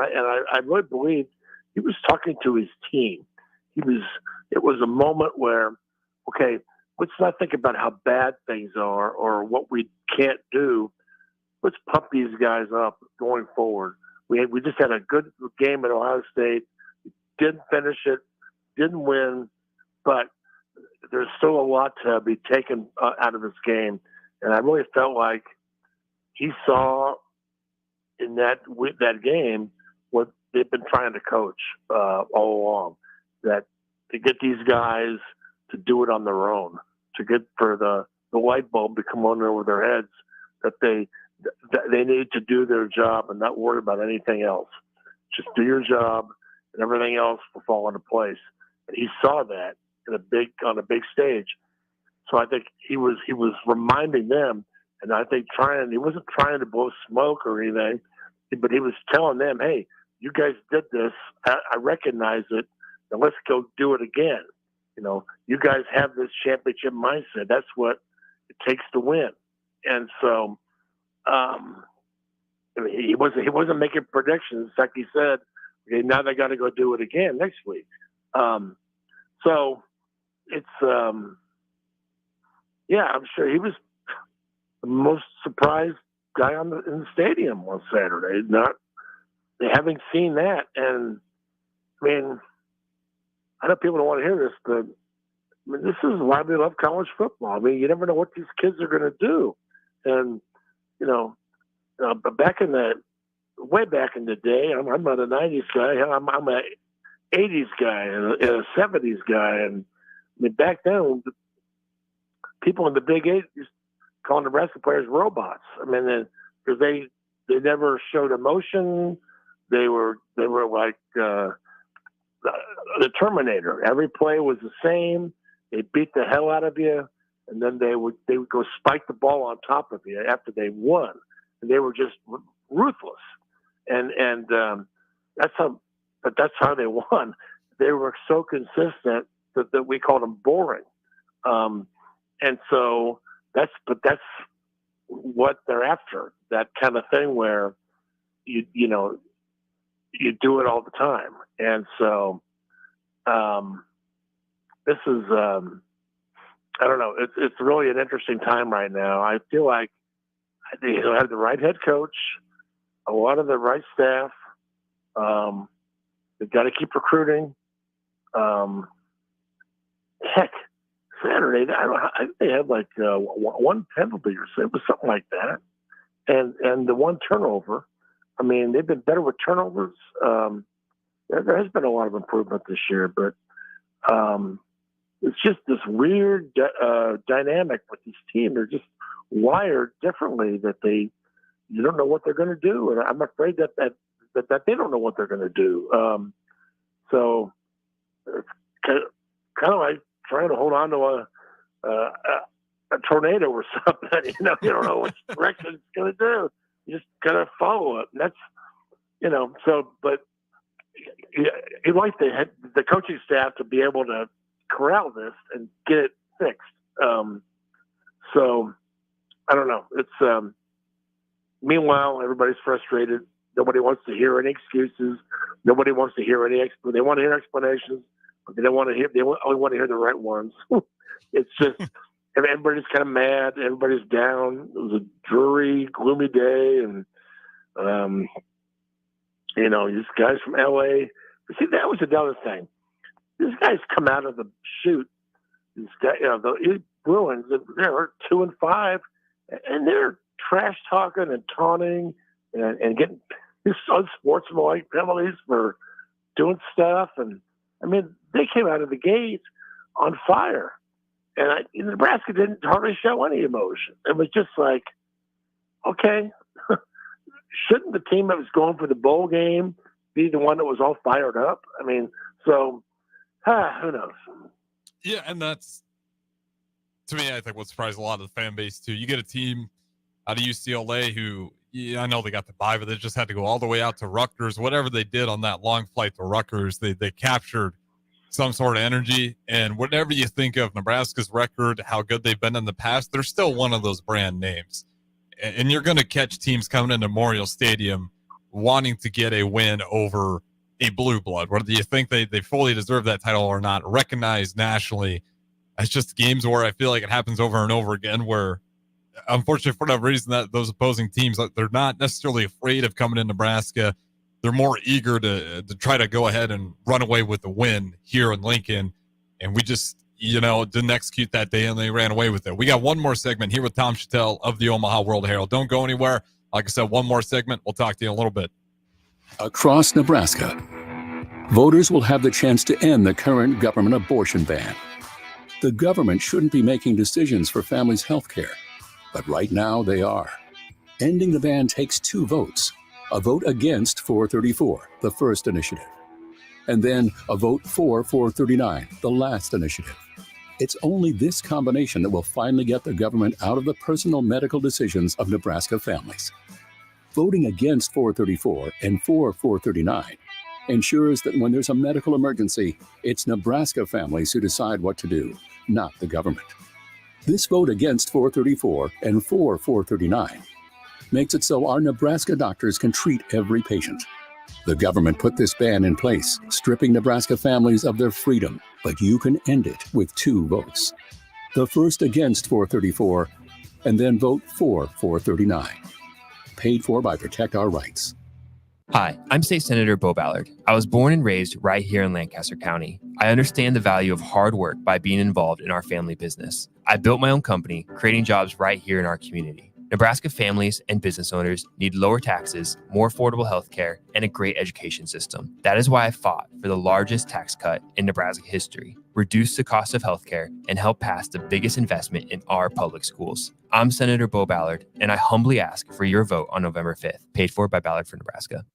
I really believe he was talking to his team. It was a moment where, okay, let's not think about how bad things are or what we can't do. Let's pump these guys up going forward. We just had a good game at Ohio State. Didn't finish it, didn't win, but there's still a lot to be taken out of this game. And I really felt like he saw in that game what they've been trying to coach all along, that to get these guys to do it on their own, to get for the light bulb to come on over their heads, that they need to do their job and not worry about anything else. Just do your job, and everything else will fall into place. And he saw that on a big stage. So I think he was reminding them, and I think he wasn't trying to blow smoke or anything, but he was telling them, hey, you guys did this. I recognize it. Now let's go do it again. You guys have this championship mindset. That's what it takes to win. And so I mean, he wasn't making predictions. Like he said, okay, now they got to go do it again next week. So it's yeah, I'm sure he was the most surprised guy in the stadium on Saturday. They haven't seen that, and I mean, I know people don't want to hear this, but I mean, this is why we love college football. I mean, you never know what these kids are going to do, and but way back in the day, I'm not a '90s guy. I'm a '80s guy and a '70s guy, and I mean, back then, people in the Big Eight used to call Nebraska players robots. I mean, because they never showed emotion. They were like the Terminator. Every play was the same. They beat the hell out of you, and then they would go spike the ball on top of you after they won. And they were just ruthless, and that's how they won. They were so consistent that we called them boring, and so that's what they're after. That kind of thing where you do it all the time, and so this is I don't know. It's really an interesting time right now. I feel like he'll have the right head coach, a lot of the right staff. They've got to keep recruiting. Heck, Saturday, they had like one penalty or so. It was something like that. And the one turnover. I mean, they've been better with turnovers. There has been a lot of improvement this year, but it's just this weird dynamic with this team. They're just wired differently that you don't know what they're going to do, and I'm afraid that they don't know what they're going to do. So it's kind of like trying to hold on to a tornado or something. You don't know which direction it's going to do. You just kind of follow it, and that's So, but you'd like the coaching staff to be able to corral this and get it fixed. So I don't know. It's meanwhile, everybody's frustrated. Nobody wants to hear any excuses. Nobody wants to hear any they want to hear explanations, but they don't want to hear. They only want to hear the right ones. It's just everybody's kind of mad. Everybody's down. It was a dreary, gloomy day, and these guys from LA. See, that was another thing. These guys come out of the chute. These guys, the Bruins, they're 2-5, and they're trash talking and taunting and getting these unsportsmanlike penalties for doing stuff. And I mean, they came out of the gate on fire, and Nebraska didn't hardly show any emotion. It was just like, okay, shouldn't the team that was going for the bowl game be the one that was all fired up? I mean, so who knows? Yeah, and that's, to me, I think what surprised a lot of the fan base too. You get a team out of UCLA who, I know they got the bye, but they just had to go all the way out to Rutgers. Whatever they did on that long flight to Rutgers, they captured some sort of energy. And whatever you think of Nebraska's record, how good they've been in the past, they're still one of those brand names. And you're going to catch teams coming into Memorial Stadium wanting to get a win over a blue blood, whether you think they fully deserve that title or not, recognized nationally. It's just games where I feel like it happens over and over again where, unfortunately, for whatever reason, that those opposing teams, they're not necessarily afraid of coming to Nebraska. They're more eager to try to go ahead and run away with the win here in Lincoln. And we just, didn't execute that day, and they ran away with it. We got one more segment here with Tom Shatel of the Omaha World Herald. Don't go anywhere. Like I said, one more segment. We'll talk to you in a little bit. Across Nebraska, voters will have the chance to end the current government abortion ban. The government shouldn't be making decisions for families' health care, but right now they are. Ending the ban takes 2 votes. A vote against 434, the first initiative, and then a vote for 439, the last initiative. It's only this combination that will finally get the government out of the personal medical decisions of Nebraska families. Voting against 434 and for 439 ensures that when there's a medical emergency, it's Nebraska families who decide what to do, not the government. This vote against 434 and for 439 makes it so our Nebraska doctors can treat every patient. The government put this ban in place, stripping Nebraska families of their freedom, but you can end it with 2 votes. The first against 434, and then vote for 439. Paid for by Protect Our Rights. Hi, I'm State Senator Bo Ballard. I was born and raised right here in Lancaster County. I understand the value of hard work by being involved in our family business. I built my own company, creating jobs right here in our community. Nebraska families and business owners need lower taxes, more affordable health care, and a great education system. That is why I fought for the largest tax cut in Nebraska history, reduce the cost of health care, and help pass the biggest investment in our public schools. I'm Senator Bo Ballard, and I humbly ask for your vote on November 5th, paid for by Ballard for Nebraska.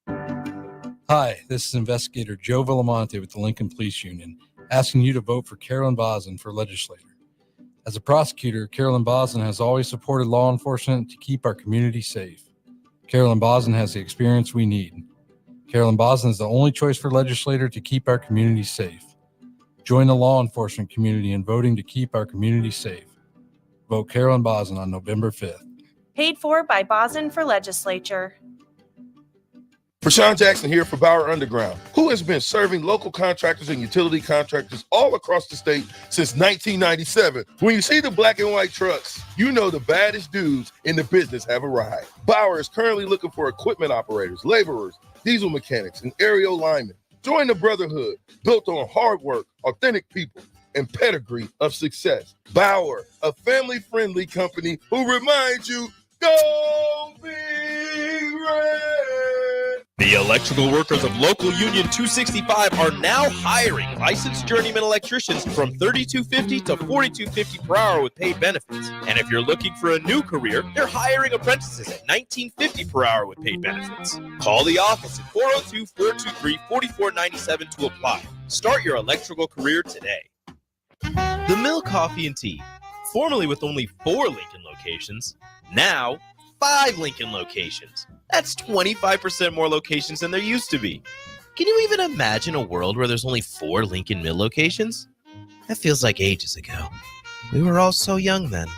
Hi, this is Investigator Joe Villamonte with the Lincoln Police Union, asking you to vote for Carolyn Bosin for legislator. As a prosecutor, Carolyn Bosin has always supported law enforcement to keep our community safe. Carolyn Bosin has the experience we need. Carolyn Bosin is the only choice for legislator to keep our community safe. Join the law enforcement community in voting to keep our community safe. Vote Carolyn Bosin on November 5th. Paid for by Bosin for legislature. Rashawn Jackson here for Bauer Underground, who has been serving local contractors and utility contractors all across the state since 1997. When you see the black and white trucks, you know the baddest dudes in the business have arrived. Bauer is currently looking for equipment operators, laborers, diesel mechanics, and aerial linemen. Join the brotherhood built on hard work, authentic people, and pedigree of success. Bauer, a family-friendly company who reminds you, go Big Red! The electrical workers of Local Union 265 are now hiring licensed journeyman electricians from $32.50 to $42.50 per hour with paid benefits. And if you're looking for a new career, they're hiring apprentices at $19.50 per hour with paid benefits. Call the office at 402-423-4497 to apply. Start your electrical career today. The Mill Coffee and Tea, formerly with only 4 Lincoln locations, now 5 Lincoln locations. That's 25% more locations than there used to be. Can you even imagine a world where there's only 4 Lincoln Mill locations? That feels like ages ago. We were all so young then.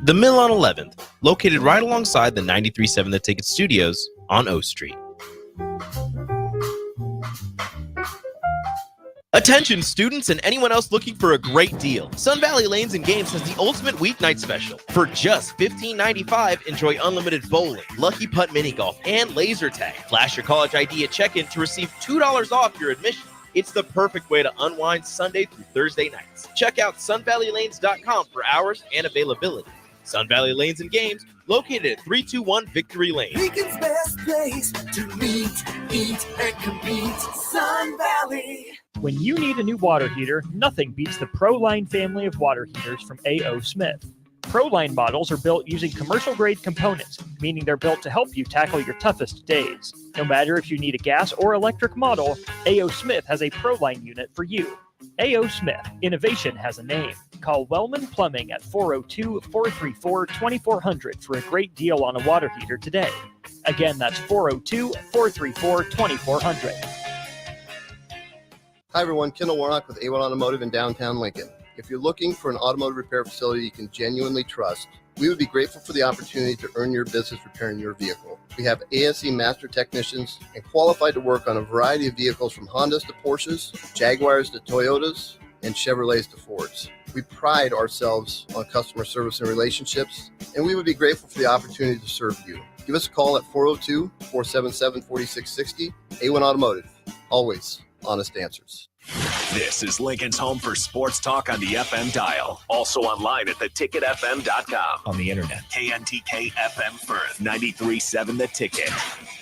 The Mill on 11th, located right alongside the 93.7 The Ticket Studios on O Street. Attention students and anyone else looking for a great deal. Sun Valley Lanes and Games has the ultimate weeknight special. For just $15.95, enjoy unlimited bowling, lucky putt mini golf, and laser tag. Flash your college ID at check-in to receive $2 off your admission. It's the perfect way to unwind Sunday through Thursday nights. Check out sunvalleylanes.com for hours and availability. Sun Valley Lanes and Games, located at 321 Victory Lane. Lincoln's best place to meet, eat, and compete. Sun Valley. When you need a new water heater, nothing beats the ProLine family of water heaters from A.O. Smith. ProLine models are built using commercial-grade components, meaning they're built to help you tackle your toughest days. No matter if you need a gas or electric model, A.O. Smith has a ProLine unit for you. A.O. Smith, innovation has a name. Call Wellman Plumbing at 402-434-2400 for a great deal on a water heater today. Again, that's 402-434-2400. Hi everyone, Kendall Warnock with A1 Automotive in downtown Lincoln. If you're looking for an automotive repair facility you can genuinely trust, we would be grateful for the opportunity to earn your business repairing your vehicle. We have ASE master technicians and qualified to work on a variety of vehicles from Hondas to Porsches, Jaguars to Toyotas, and Chevrolets to Fords. We pride ourselves on customer service and relationships, and we would be grateful for the opportunity to serve you. Give us a call at 402-477-4660. A1 Automotive, always honest answers. This is Lincoln's home for sports talk on the FM dial. Also online at theticketfm.com. On the internet. KNTK FM Firth, 93.7 The Ticket.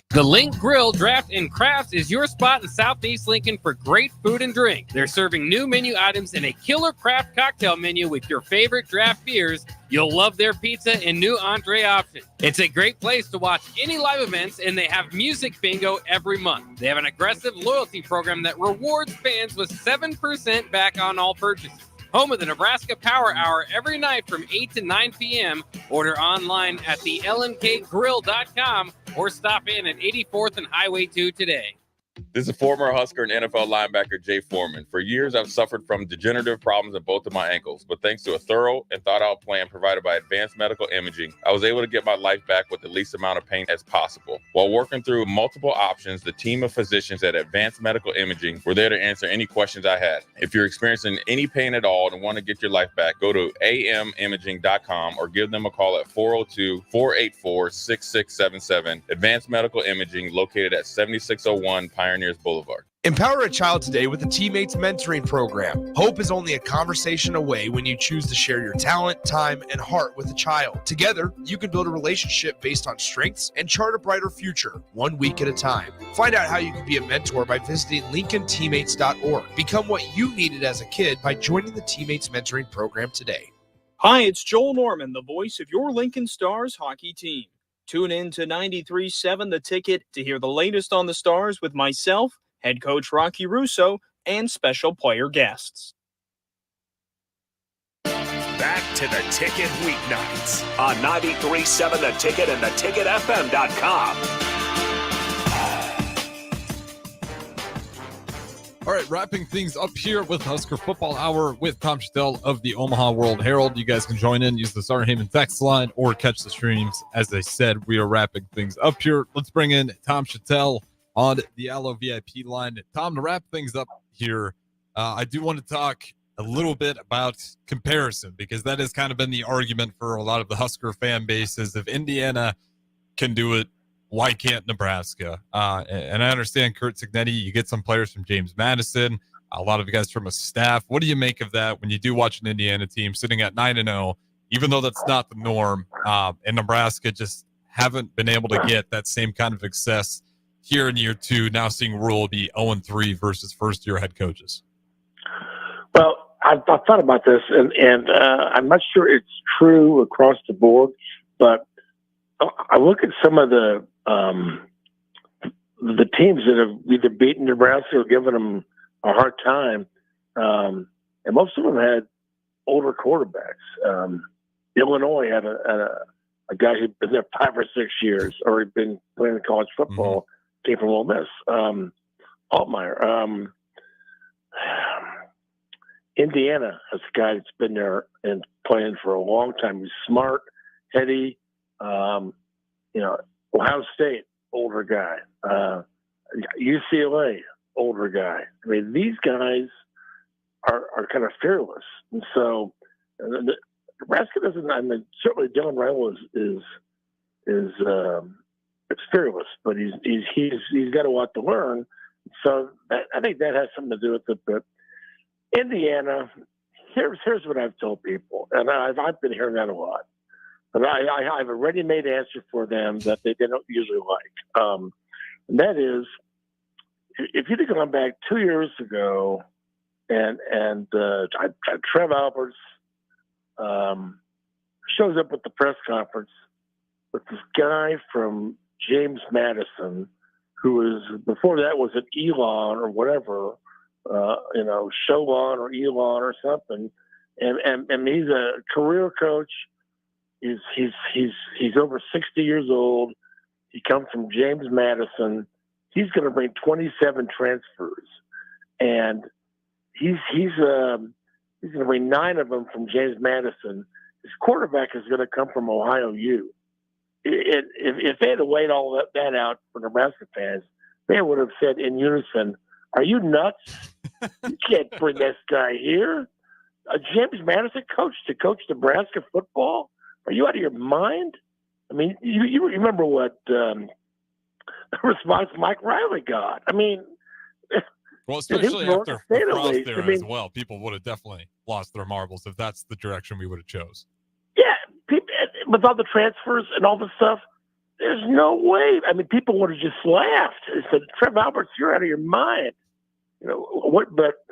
The Link Grill, Draft, and Crafts is your spot in Southeast Lincoln for great food and drink. They're serving new menu items and a killer craft cocktail menu with your favorite draft beers. You'll love their pizza and new entree options. It's a great place to watch any live events, and they have music bingo every month. They have an aggressive loyalty program that rewards fans with 7% back on all purchases. Home of the Nebraska Power Hour every night from 8 to 9 p.m. Order online at the lnkgrill.com or stop in at 84th and Highway 2 today. This is former Husker and NFL linebacker Jay Foreman. For years, I've suffered from degenerative problems in both of my ankles, but thanks to a thorough and thought-out plan provided by Advanced Medical Imaging, I was able to get my life back with the least amount of pain as possible. While working through multiple options, the team of physicians at Advanced Medical Imaging were there to answer any questions I had. If you're experiencing any pain at all and want to get your life back, go to amimaging.com or give them a call at 402-484-6677. Advanced Medical Imaging, located at 7601 Pioneers Boulevard. Empower a child today with the Teammates Mentoring Program. Hope is only a conversation away when you choose to share your talent, time, and heart with a child. Together, you can build a relationship based on strengths and chart a brighter future, 1 week at a time. Find out how you can be a mentor by visiting LincolnTeammates.org. Become what you needed as a kid by joining the Teammates Mentoring Program today. Hi, it's Joel Norman, the voice of your Lincoln Stars hockey team. Tune in to 93.7 The Ticket to hear the latest on the Stars with myself, head coach Rocky Russo, and special player guests. Back to The Ticket weeknights on 93.7 The Ticket and theticketfm.com. All right, wrapping things up here with Husker Football Hour with Tom Shatel of the Omaha World Herald. You guys can join in, use the Sartor Hamann text line, or catch the streams. As I said, we are wrapping things up here. Let's bring in Tom Shatel on the Allo VIP line. Tom, to wrap things up here, I do want to talk a little bit about comparison, because that has kind of been the argument for a lot of the Husker fan bases. If Indiana can do it, why can't Nebraska? And I understand Kurt Cignetti, you get some players from James Madison, a lot of you guys from a staff. What do you make of that when you do watch an Indiana team sitting at 9-0, even though that's not the norm, and Nebraska just haven't been able to get that same kind of success here in year two, now seeing Rule be 0-3 versus first-year head coaches? Well, I've thought about this, and I'm not sure it's true across the board, but I look at some of the teams that have either beaten Nebraska or given them a hard time, and most of them had older quarterbacks. Illinois had a guy who'd been there 5 or 6 years, or had been playing college football, came from Ole Miss. Altmaier. Indiana has a guy that's been there and playing for a long time. He's smart, heady. Ohio State, older guy. UCLA, older guy. I mean, these guys are kind of fearless. And so Nebraska doesn't, I mean, certainly Dylan Randall is fearless, but he's got a lot to learn. So I think that has something to do with it. But Indiana, here's what I've told people, and I've been hearing that a lot. But I have a ready-made answer for them that they don't usually like. And that is, if you'd have gone back 2 years ago and Trev Alberts shows up at the press conference with this guy from James Madison, who was, before that was at Elon or whatever, Sholon or Elon or something. And he's a career coach. He's over 60 years old. He comes from James Madison. He's going to bring 27 transfers, and he's going to bring 9 of them from James Madison. His quarterback is going to come from Ohio U. If they had to wait all that out for Nebraska fans, they would have said in unison, "Are you nuts? You can't bring this guy here. James Madison coach Nebraska football? Are you out of your mind?" I mean, you remember what response Mike Riley got. I mean, well, especially after Frost there as well, people would have definitely lost their marbles if that's the direction we would have chose. Yeah, with all the transfers and all the stuff, there's no way. I mean, people would have just laughed. They said, "Trev Alberts, you're out of your mind." You know what? But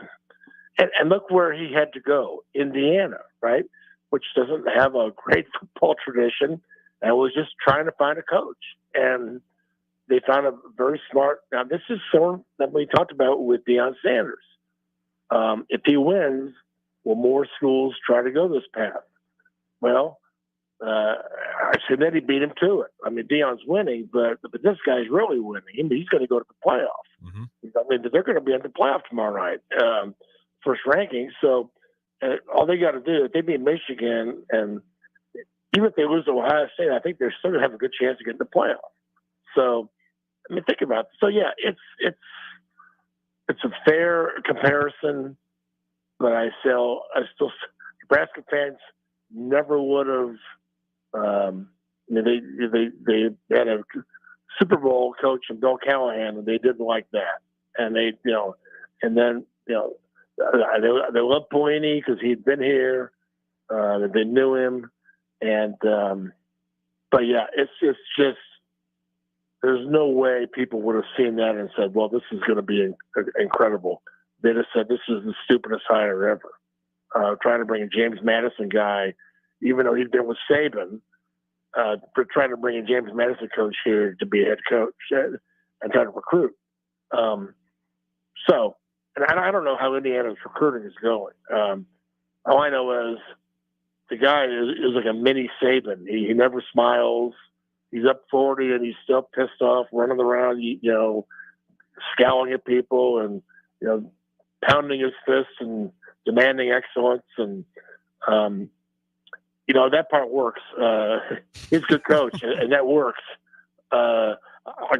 and look where he had to go, Indiana, right? Which doesn't have a great football tradition, and was just trying to find a coach. And they found a very smart. Now, this is sort of that we talked about with Deion Sanders. If he wins, will more schools try to go this path? Well, I said that he beat him to it. I mean, Deion's winning, but this guy's really winning. He's going to go to the playoff. Mm-hmm. I mean, they're going to be in the playoff tomorrow night, first ranking. So all they got to do, if they beat Michigan, and even if they lose to Ohio State, I think they're still going to have a good chance to get in the playoff. So, I mean, think about it. So, yeah, it's a fair comparison, but I still Nebraska fans never would have. They had a Super Bowl coach in Bill Callahan, and they didn't like that, and they loved Pelini because he'd been here, they knew him, and but yeah, it's just there's no way people would have seen that and said, well, this is going to be incredible. They just said, this is the stupidest hire ever. Trying to bring a James Madison guy, even though he's been with Saban, for trying to bring a James Madison coach here to be a head coach and try to recruit. So, and I don't know how Indiana's recruiting is going. All I know is the guy is like a mini Saban. He never smiles. He's up 40 and he's still pissed off, running around, scowling at people and, pounding his fists and demanding excellence. And, that part works. He's a good coach and that works. A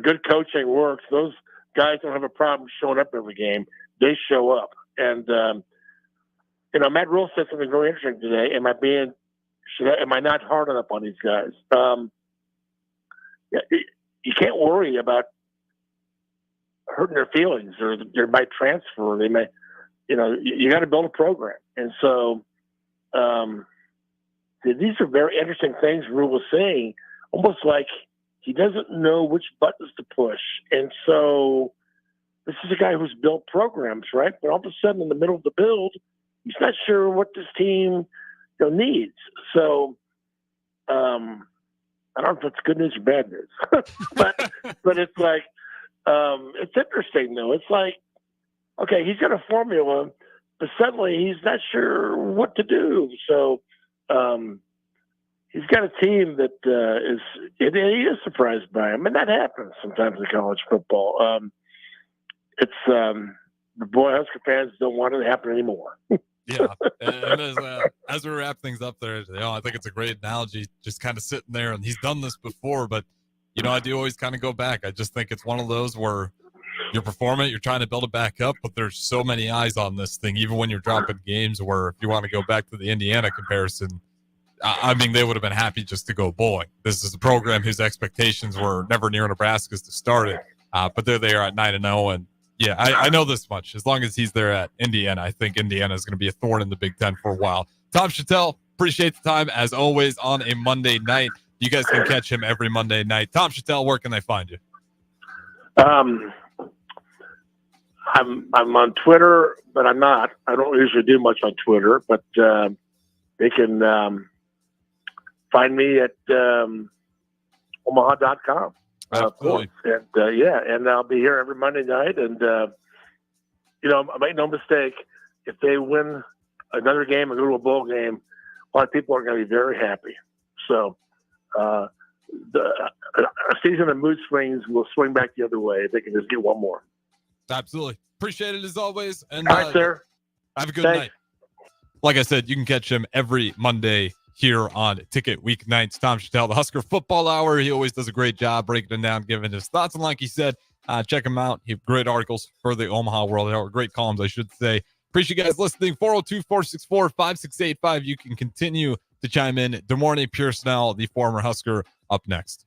good coaching works. Those guys don't have a problem showing up every game. They show up. And, Matt Rule said something very interesting today. Am I not hard enough on these guys? You can't worry about hurting their feelings or they might transfer. They may, you got to build a program. And so these are very interesting things Rule was saying, almost like he doesn't know which buttons to push. And so this is a guy who's built programs, right? But all of a sudden in the middle of the build, he's not sure what this team needs. So I don't know if it's good news or bad news, but it's like, it's interesting though. It's like, okay, he's got a formula, but suddenly he's not sure what to do. So he's got a team that he is surprised by him, and that happens sometimes in college football. It's the boy Husker fans don't want it to happen anymore. Yeah, and as we wrap things up there, I think it's a great analogy, just kind of sitting there, and he's done this before, but, I do always kind of go back. I just think it's one of those where you're performing, you're trying to build it back up, but there's so many eyes on this thing, even when you're dropping games where if you want to go back to the Indiana comparison, I mean, they would have been happy just to go bowling. This is a program whose expectations were never near Nebraska's to start it, but they're there at 9-0, and yeah, I know this much. As long as he's there at Indiana, I think Indiana is going to be a thorn in the Big Ten for a while. Tom Shatel, appreciate the time, as always, on a Monday night. You guys can catch him every Monday night. Tom Shatel, where can they find you? I'm on Twitter, but I'm not. I don't usually do much on Twitter, but they can find me at Omaha.com. Of course. And and I'll be here every Monday night. And, make no mistake, if they win another game and go to a bowl game, a lot of people are going to be very happy. So a season of mood swings will swing back the other way if they can just get one more. Absolutely. Appreciate it as always. And all right, sir. Have a good night. Like I said, you can catch him every Monday here on Ticket Weeknights. Tom Shatel, the Husker Football Hour. He always does a great job breaking it down, giving his thoughts. And like he said, check him out. He have great articles for the Omaha World, or great columns, I should say. Appreciate you guys listening. 402-464-5685. You can continue to chime in. Demorne Pierce, the former Husker, up next.